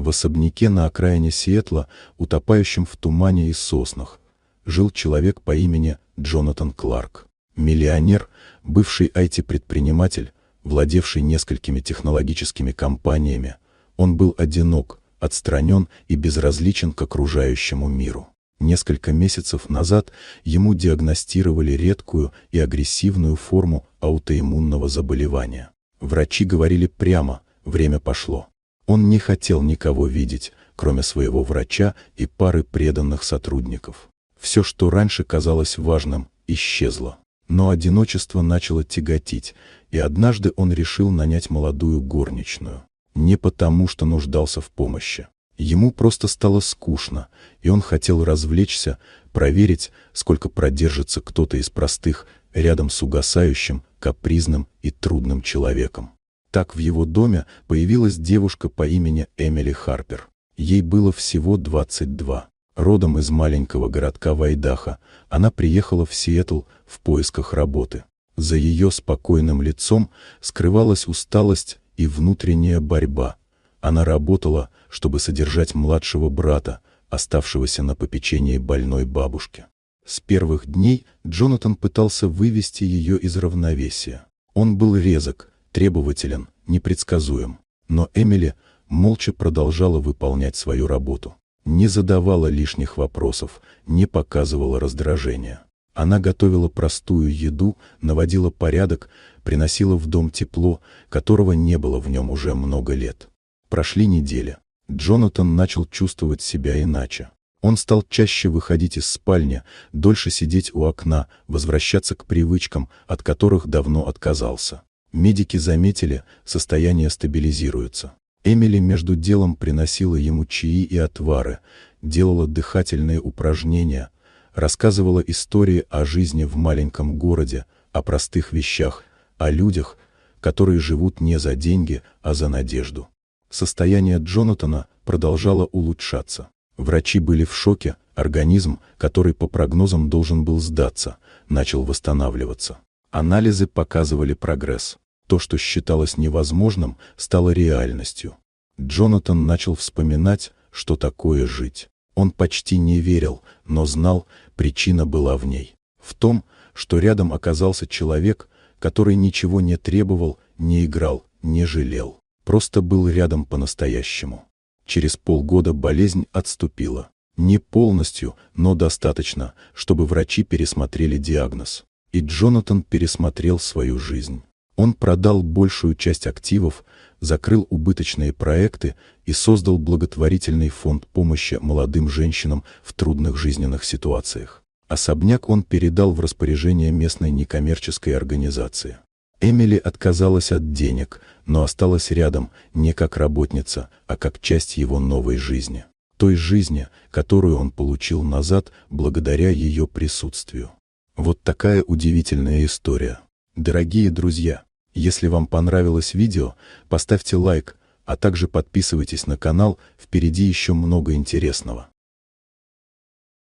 В особняке на окраине Сиэтла, утопающем в тумане и соснах, жил человек по имени Джонатан Кларк. Миллионер, бывший IT-предприниматель, владевший несколькими технологическими компаниями. Он был одинок, отстранен и безразличен к окружающему миру. Несколько месяцев назад ему диагностировали редкую и агрессивную форму аутоиммунного заболевания. Врачи говорили прямо: время пошло. Он не хотел никого видеть, кроме своего врача и пары преданных сотрудников. Все, что раньше казалось важным, исчезло. Но одиночество начало тяготить, и однажды он решил нанять молодую горничную. Не потому, что нуждался в помощи. Ему просто стало скучно, и он хотел развлечься, проверить, сколько продержится кто-то из простых рядом с угасающим, капризным и трудным человеком. Так в его доме появилась девушка по имени Эмили Харпер. Ей было всего 22. Родом из маленького городка в Айдахо, она приехала в Сиэтл в поисках работы. За ее спокойным лицом скрывалась усталость и внутренняя борьба. Она работала, чтобы содержать младшего брата, оставшегося на попечении больной бабушки. С первых дней Джонатан пытался вывести ее из равновесия. Он был резок, требователен, непредсказуем. Но Эмили молча продолжала выполнять свою работу. Не задавала лишних вопросов, не показывала раздражения. Она готовила простую еду, наводила порядок, приносила в дом тепло, которого не было в нем уже много лет. Прошли недели. Джонатан начал чувствовать себя иначе. Он стал чаще выходить из спальни, дольше сидеть у окна, возвращаться к привычкам, от которых давно отказался. Медики заметили, состояние стабилизируется. Эмили между делом приносила ему чаи и отвары, делала дыхательные упражнения, рассказывала истории о жизни в маленьком городе, о простых вещах, о людях, которые живут не за деньги, а за надежду. Состояние Джонатана продолжало улучшаться. Врачи были в шоке, организм, который по прогнозам должен был сдаться, начал восстанавливаться. Анализы показывали прогресс. То, что считалось невозможным, стало реальностью. Джонатан начал вспоминать, что такое жить. Он почти не верил, но знал, причина была в ней. В том, что рядом оказался человек, который ничего не требовал, не играл, не жалел. Просто был рядом по-настоящему. Через полгода болезнь отступила. Не полностью, но достаточно, чтобы врачи пересмотрели диагноз. И Джонатан пересмотрел свою жизнь. Он продал большую часть активов, закрыл убыточные проекты и создал благотворительный фонд помощи молодым женщинам в трудных жизненных ситуациях. Особняк он передал в распоряжение местной некоммерческой организации. Эмили отказалась от денег, но осталась рядом не как работница, а как часть его новой жизни. Той жизни, которую он получил назад благодаря ее присутствию. Вот такая удивительная история. Дорогие друзья, если вам понравилось видео, поставьте лайк, а также подписывайтесь на канал, впереди еще много интересного.